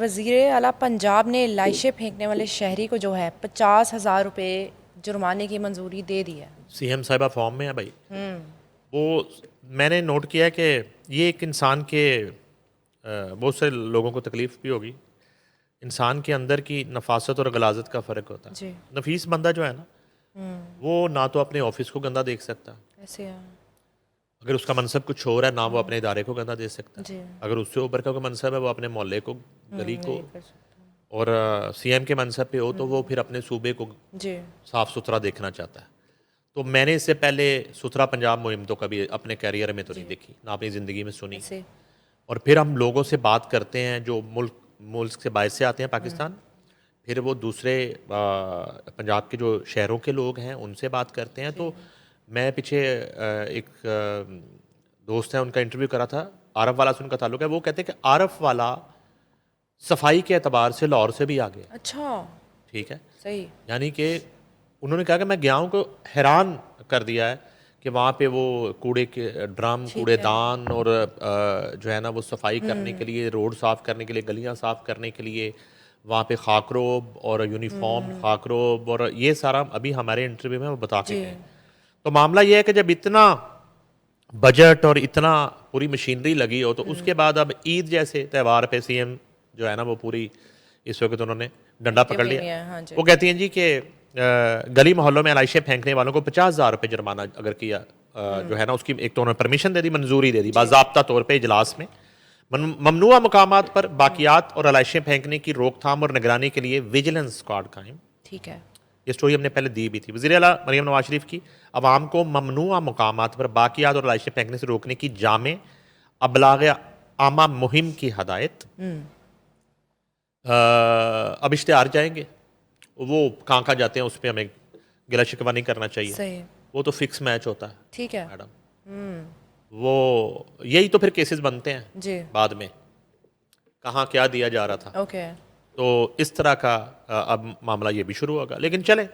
वज़ीर आला पंजाब ने लाइशें फेंकने वाले शहरी को जो है 50,000 रुपये जुर्माने की मंजूरी दे दी है। सीएम साहिबा फॉर्म में है भाई। वो मैंने नोट किया है कि ये एक इंसान के बहुत से लोगों को तकलीफ भी होगी। इंसान के अंदर की नफासत और गलाजत का फ़र्क होता है। जी। नफीस बंदा जो है ना, वो ना तो अपने ऑफिस को गंदा देख सकता, ऐसे है। अगर उसका मनसब कुछ और है, ना वो अपने इदारे को गंदा दे सकता। जी। अगर उससे ऊपर का कोई मनसब है, वो अपने मोहल्ले को, गली को, नहीं कर सकता। और सीएम के मनसब पे हो तो वो फिर अपने सूबे को जी। साफ़ सुथरा देखना चाहता है। तो मैंने इससे पहले सुथरा पंजाब मुहिम तो कभी अपने कैरियर में तो नहीं देखी, ना अपनी ज़िंदगी में सुनी। ऐसे। और फिर हम लोगों से बात करते हैं जो मुल्क से बाहर से आते हैं पाकिस्तान, फिर वो दूसरे पंजाब के जो शहरों के लोग हैं उनसे बात करते हैं। तो मैं पीछे एक दोस्त है, उनका इंटरव्यू करा था, आरफ वाला से उनका ताल्लुक है। वो कहते हैं कि आरफ वाला सफाई के एतबार से लाहौर से भी आगे। अच्छा। ठीक है, सही। यानी कि उन्होंने कहा कि मैं गया हूँ को हैरान कर दिया है कि वहाँ पे वो कूड़े के ड्रम, कूड़ेदान और जो है ना वो सफाई करने के लिए, रोड साफ़ करने के लिए, गलियाँ साफ़ करने के लिए वहाँ पे खाकरोब और यूनिफॉर्म खाकरोब और ये सारा अभी हमारे इंटरव्यू में वो बता के गए। तो मामला ये है कि जब इतना बजट और इतना पूरी मशीनरी लगी हो तो उसके बाद अब ईद जैसे त्यौहार पे सीएम जो है ना वो पूरी इस वक्त उन्होंने डंडा पकड़ लिया। हाँ जी। वो कहती हैं जी कि गली मोहल्लों में अलाइशें फेंकने वालों को 50,000 रुपये जुर्माना अगर किया जो है ना, उसकी एक तो उन्होंने परमिशन दे दी, मंजूरी दे दी बाज़ाब्ता तौर पे इजलास में। ममनुआ मकामात पर बाकियात और अलाइशें फेंकने की रोकथाम और निगरानी के लिए विजिलेंस स्क्वाड कायम। ठीक है। ये स्टोरी हमने पहले दी भी थी। वज़ीर आला मरीम नवाज शरीफ की अवाम को ममनुआ मकामात पर बाकियात और अलाइशें फेंकने से रोकने की जामे अबलाग आमा मुहिम की हदायत। अब इश्तेहार जाएंगे, वो कहाँ कहाँ जाते हैं उस पर हमें गिला शिकवा नहीं करना चाहिए। सही। वो तो फिक्स मैच होता है। ठीक है मैडम, वो यही तो फिर केसेस बनते हैं जी। बाद में, कहाँ क्या दिया जा रहा था। ओके। तो इस तरह का अब मामला ये भी शुरू होगा। लेकिन चले,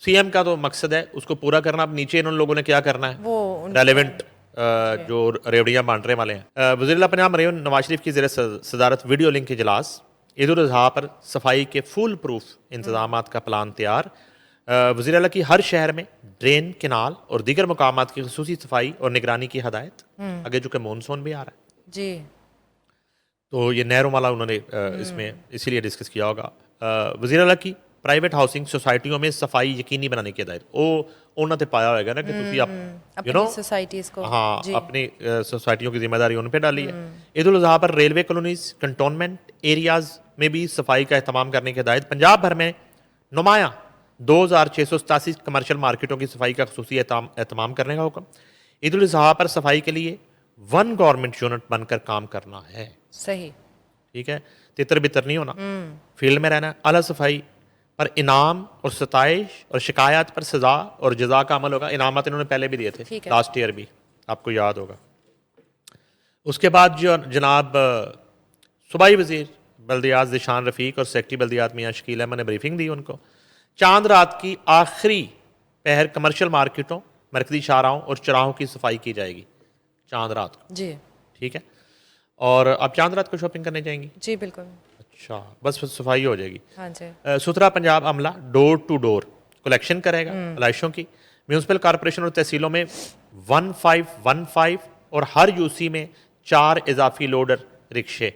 सीएम का तो मकसद है उसको पूरा करना। अब नीचे इन लोगों ने क्या करना है, वो रेलिवेंट जो रेवड़ियाँ बांटने वाले हैं। वज़ीर पंजाब मरीम नवाज शरीफ की ज़ेर सदारत वीडियो लिंक इजलास। ईद उल अज़हा पर सफाई के फुल प्रूफ इंतजाम का प्लान तैयार। वज़ीर आला की हर शहर में ड्रेन, किनाल और दीगर मकामात की खसूसी सफाई और निगरानी की हदायत। आगे चूँकि मानसून भी आ रहा है जी। तो ये नहरों वाला उन्होंने इसमें इसीलिए डिस्कस किया होगा। वज़ीर आला की प्राइवेट हाउसिंग सोसाइटियों में सफाई यकीनी बनाने की हदायत। वो उन्होंने पाया होगा ना कि तुसी आप यू नो सोसाइटीज़ को। हाँ जी। अपनी सोसाइटियों की जिम्मेदारी उन पर डाली है। ईद उल अज़हा पर रेलवे कॉलोनीज, कंटोनमेंट एरियाज में भी सफाई का अहतमाम करने की हदायत। पंजाब भर में नुमाया 2,687 कमर्शियल मार्केटों की सफाई का खसूसी एहतमाम करने का हुक्म। ईद उल अज़हा पर सफाई के लिए वन गवर्नमेंट यूनिट बनकर काम करना है। सही। ठीक है, तितर बितर नहीं होना, फील्ड में रहना। अला सफाई पर इनाम और सताइश और शिकायत पर सजा और जजा का अमल होगा। इनामत इन्होंने पहले भी दिए थे, लास्ट ईयर भी, आपको याद होगा। उसके बाद जो जनाब सूबाई वजीर बल्दियात ज़िशान रफ़ीक और सेक्रेटरी बल्दियात मियाँ शकील अहमद ने ब्रीफिंग दी उनको। चांद रात की आखिरी पहर कमर्शियल मार्केटों, मरकजी शाहराहों और चौराहों की सफाई की जाएगी चांद रात को। जी। ठीक है, और आप चांद रात को शॉपिंग करने जाएंगी? जी बिल्कुल। अच्छा, बस सफाई हो जाएगी। हाँ जी। सुथरा पंजाब अमला डोर टू डोर कलेक्शन करेगा अलाइशों की। म्यूनसिपल कॉरपोरेशन और तहसीलों में 1515 और हर यूसी में 4 इजाफी लोडर रिक्शे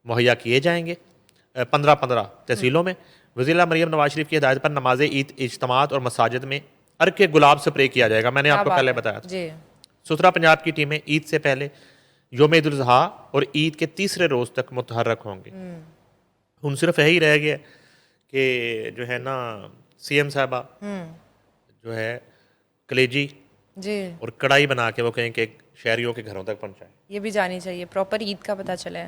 मुहैया किए जाएंगे 15-15 तहसीलों में। वज़ीर मरीम नवाज शरीफ की हिदायत पर नमाज ईद, इज्तमात और मसाजिद में अर्क के गुलाब स्प्रे किया जाएगा। मैंने आपको पहले बताया था। जी। सुथरा पंजाब की टीमें ईद से पहले योम ईद उल अज़हा और ईद के तीसरे रोज़ तक मुतहर्रक होंगे। उन सिर्फ यही रह गया कि जो है ना सीएम साहबा जो है कलेजी जी और कढ़ाई बना के वो कहें कि शहरियों के घरों तक पहुंचाए। ये भी जानी चाहिए, प्रॉपर ईद का पता चले।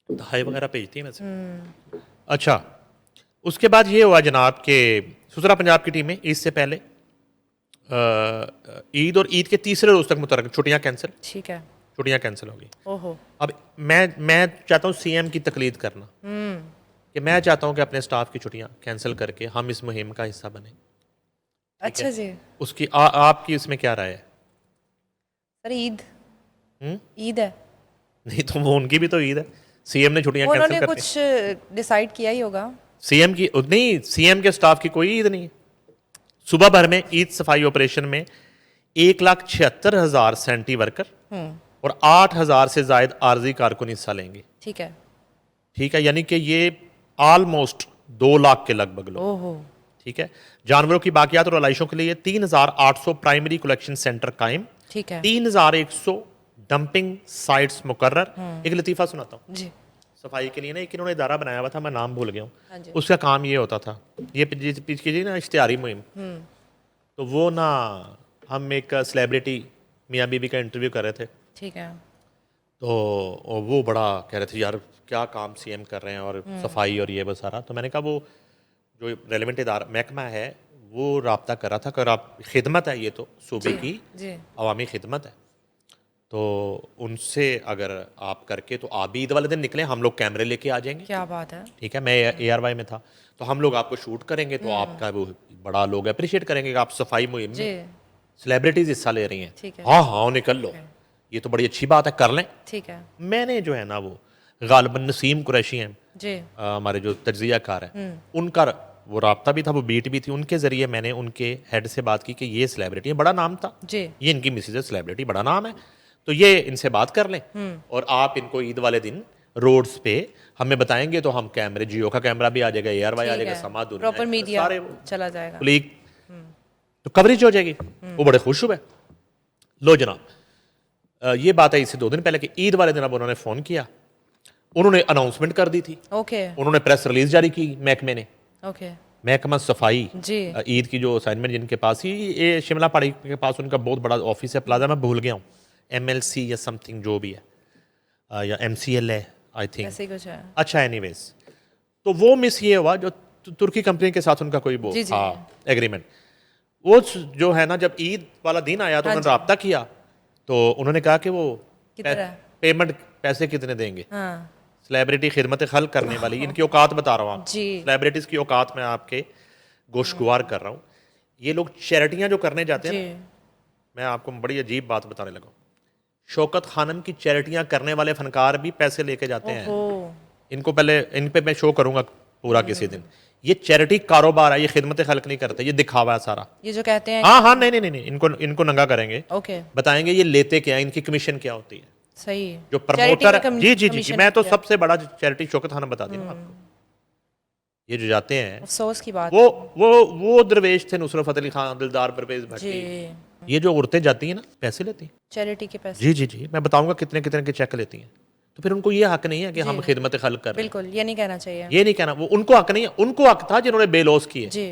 दहाई वगैरह भेजती है वैसे। अच्छा, उसके बाद ये हुआ जनाब के सुथरा पंजाब की टीमें ईद से पहले ईद और ईद के तीसरे रोज तक मुतहर्रक, छुट्टियां कैंसिल। ठीक है। छुट्टियां कैंसिल होगी। ओहो। अब मैं चाहता हूँ सीएम की तकलीद करना कि मैं चाहता हूँ कि अपने स्टाफ की छुट्टियां कैंसिल करके हम इस मुहिम का हिस्सा बने। अच्छा जी। उसकी आपकी इसमें क्या राय है? सर ईद ईद है। नहीं तो वो उनकी भी तो ईद है, सीएम ने छुट्टियां कैंसिल उन्होंने कर दी। कुछ डिसाइड किया ही होगा। सीएम की नहीं, सीएम के स्टाफ की कोई ईद नहीं। सुबह भर में ईद सफाई ऑपरेशन में 1,76,000 सैनिटरी वर्कर और 8,000 से जायद आर्जी कारकुन हिस्सा लेंगे। ठीक है। ठीक है, यानी कि ये ऑलमोस्ट 2 लाख के लगभग लोग। ओहो। ठीक है। जानवरों की बाकियात और आलाइशों के लिए 3,800 प्राइमरी कलेक्शन सेंटर कायम, ठीक है 3,100 डंपिंग साइट्स मुकर्रर। एक लतीफ़ा सुनाता हूँ जी। सफाई के लिए ना, एक इन्होंने इदारा बनाया हुआ था, मैं नाम भूल गया हाँ जी। हूँ। उसका काम ये होता था, ये पीछे कीजिए ना इश्तिहारी मुहिम, तो वो ना हम एक सेलिब्रिटी मियाँ बीबी का इंटरव्यू कर रहे थे, ठीक है। तो वो बड़ा कह रहे थे यार क्या काम सीएम कर रहे हैं और सफाई और ये वो सारा। तो मैंने कहा वो जो रेलिवेंट इदारा महकमा है वो रब्ता कर रहा था, अगर आप खिदमत है ये तो सूबे की जी। अवामी खिदमत है, तो उनसे अगर आप करके तो आप भी ईद वाले दिन निकले, हम लोग कैमरे लेके आ जाएंगे। क्या बात है। ठीक है, मैं ARY में था, तो हम लोग आपको शूट करेंगे, तो आपका वो बड़ा लोग अप्रिशिएट करेंगे कि आप सफाई मुहिम जी। में सेलिब्रिटीज हिस्सा ले रही हैं। ठीक है। हाँ हाँ निकल लो, ये तो बड़ी अच्छी बात है, कर लें। ठीक है। मैंने जो है ना वो गालिबन नसीम कुरैशी हैं, जी। हमारे जो तज्जियाकार हैं, उनका वो राब्ता भी था, वो बीट भी थी, उनके जरिए मैंने उनके हेड से बात की कि ये सेलिब्रिटी है, बड़ा नाम था, जी। ये इनकी मिसेज सेलिब्रिटी, बड़ा नाम है, तो ये इनसे बात कर लें और आप इनको ईद वाले दिन रोड्स पे हमें बताएंगे, तो हम कैमरे, जियो का कैमरा भी आ जाएगा, ARY आ जाएगा, समाज दुनिया, प्रॉपर मीडिया सारे चला जाएगा। कुलीग, तो कवरेज हो जाएगी। वो बड़े खुश हुए। लो जनाब, ये बात है इससे 2 दिन पहले कि ईद वाले दिन अब उन्होंने फ़ोन किया, उन्होंने अनाउंसमेंट कर दी थी, ओके। उन्होंने प्रेस रिलीज जारी की महकमे ने, ओके। महकमा सफाई जी। ईद की जो असाइनमेंट जिनके पास ही, ये शिमला पहाड़ी के पास उनका बहुत बड़ा ऑफिस है, प्लाजा, मैं भूल गया हूँ, MLC या समथिंग जो भी है, या MCL है आई थिंक, ऐसे ही कुछ है। अच्छा एनीवेज, तो वो मिस ये हुआ जो तुर्की कंपनी के साथ उनका कोई वो जी, जी। हाँ एग्रीमेंट, वो जो है ना, जब ईद वाला दिन आया तो हाँ उन्होंने रब्ता किया, तो उन्होंने कहा कि वो कितना? पेमेंट पैसे कितने देंगे, हाँ सेलिब्रिटी खिदमत खल करने वाली, इनकी औकात बता रहा हूँ आप, जी। सेलिब्रिटीज की औकात मैं आपके गोशगुवार कर रहा हूँ। ये लोग चैरिटियाँ जो करने जाते हैं जी। ना, मैं आपको बड़ी अजीब बात बताने लगा, शौकत खानम की चैरिटियाँ करने वाले फनकार भी पैसे लेके जाते हैं। ओहो। इनको पहले इन पे मैं शो करूंगा पूरा किसी दिन। ये चैरिटी कारोबार है, ये खिदमत खल्क नहीं करते, ये दिखावा है सारा। ये जो कहते हैं। हाँ हाँ नहीं नहीं नहीं नहीं, इनको नंगा करेंगे, ओके। बताएंगे ये लेते क्या है, इनकी कमीशन क्या होती है, सही। जो Charity प्रमोटर का है। जी जी जी, commission मैं तो क्या? सबसे बड़ा चैरिटी शौकत खानम बता दी ना आपको। ये जो जाते हैं अफसोस की बात। वो दरवेश थे, नुसरत फतेह अली खान, दिलदार परवेज जी। भट्टी, ये जो औरतें जाती हैं ना पैसे लेती हैं। चैरिटी के पैसे। जी जी जी, मैं बताऊंगा कितने कितने के चेक लेती हैं, तो फिर उनको ये हक नहीं है कि हम खिदमत खल्क कर रहे हैं, बिल्कुल ये नहीं कहना चाहिए। ये नहीं कहना, वो उनको हक नहीं है, उनको हक था जिन्होंने बेलौस किए। जी।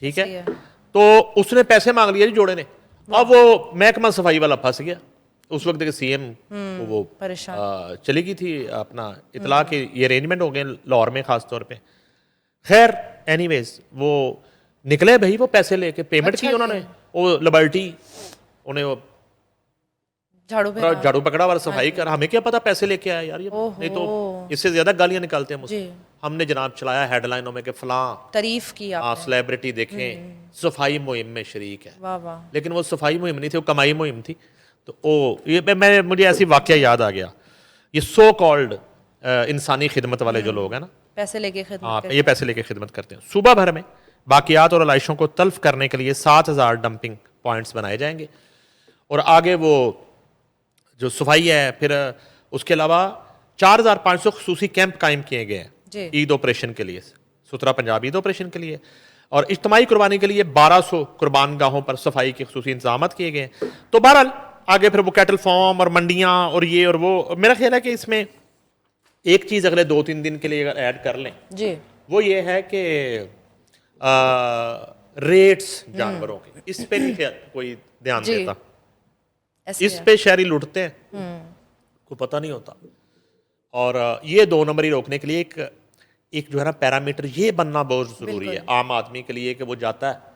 ठीक सही है, है। तो उसने पैसे मांग लिए जी जोड़े ने, अब वो महकमा सफाई वाला फंस गया। उस वक्त के CM वो परेशान। चली गई थी अपना इतला के ये अरेंजमेंट हो गए लाहौर में खास तौर पे। खैर एनीवेज वो निकले भाई, वो पैसे लेके पेमेंट अच्छा की उन्होंने, वो लिबर्टी उन्हें वो झाड़ू पकड़ा वाला सफाई कर, हमें क्या पता पैसे लेके आया यार, ये नहीं तो इससे ज्यादा गालियां निकालते हैं मुझसे। जी। हमने जनाब चलाया हेडलाइनों में कि फलां तारीफ की आप। सेलिब्रिटी देखें सफाई मुहिम में शरीक है, वाह वाह। लेकिन वो सफाई मुहिम नहीं थी, वो कमाई मुहिम थी। तो मुझे ऐसी वाकया याद आ गया, ये सो कॉल्ड इंसानी खिदमत वाले जो लोग हैं ना, पैसे लेके खिदमत हाँ करते ये पैसे लेके खिदमत करते हैं। सुबह भर में बाकियात और आलाइशों को तल्फ करने के लिए 7,000 डंपिंग पॉइंट्स बनाए जाएंगे, और आगे वो जो सफाई है, फिर उसके अलावा 4,500 खसूसी कैंप कायम किए गए जी। हैं ईद ऑपरेशन के लिए, सुथरा पंजाब ईद ऑपरेशन के लिए, और इज्तमाही कुर्बानी के लिए 1200 कुर्बान गाहों पर सफाई के खसूसी इंतजाम किए गए हैं। तो बहरहाल आगे फिर वो कैटल फार्म और मंडियाँ और ये और वो, मेरा ख्याल है कि इसमें एक चीज़ अगले 2-3 दिन के लिए अगर ऐड कर लें, जी। वो ये है कि रेट्स जानवरों के, इस पे नहीं कोई ध्यान जी। देता, ऐसे इस पे शहरी लुटते हैं, को पता नहीं होता। और ये 2 नंबरी रोकने के लिए एक जो है ना पैरामीटर ये बनना बहुत ज़रूरी है आम आदमी के लिए, कि वो जाता है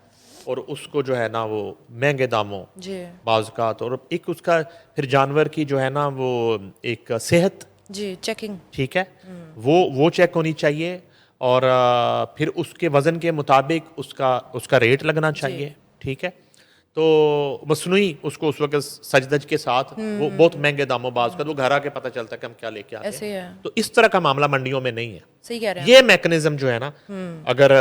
और उसको जो है ना वो महंगे दामों जी। बाज़ात, और एक उसका फिर जानवर की जो है ना वो एक सेहत, जी चेकिंग। ठीक है, वो चेक होनी चाहिए, और फिर उसके वज़न के मुताबिक उसका रेट लगना चाहिए। ठीक है, तो मसनूई उसको उस वक्त सज धज के साथ वो बहुत महंगे दामों बाज का वो घर आके पता चलता है कि हम क्या लेके आते ऐसे हैं। है, तो इस तरह का मामला मंडियों में नहीं है। सही कह रहे हैं ये मैकेनिज्म जो है ना, अगर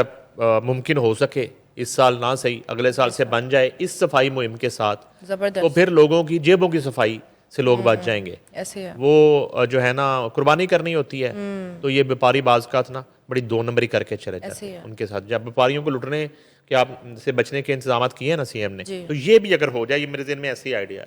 मुमकिन हो सके इस साल ना सही अगले साल से बन जाए इस सफाई मुहिम के साथ, आप। ज़बरदस्त, तो फिर लोगों की जेबों की सफाई से लोग बच जाएंगे। ऐसे है। वो जो है ना कुर्बानी करनी होती है, तो ये व्यापारी बाज़ ना बड़ी दो नंबरी करके चले जाते ऐसे हैं है। उनके साथ। जब व्यापारियों को लुटने के आप से बचने के इंतजाम किए हैं ना सीएम ने, जी। तो ये भी अगर हो जाए, ये मेरे ज़हन में ऐसे ही आइडिया है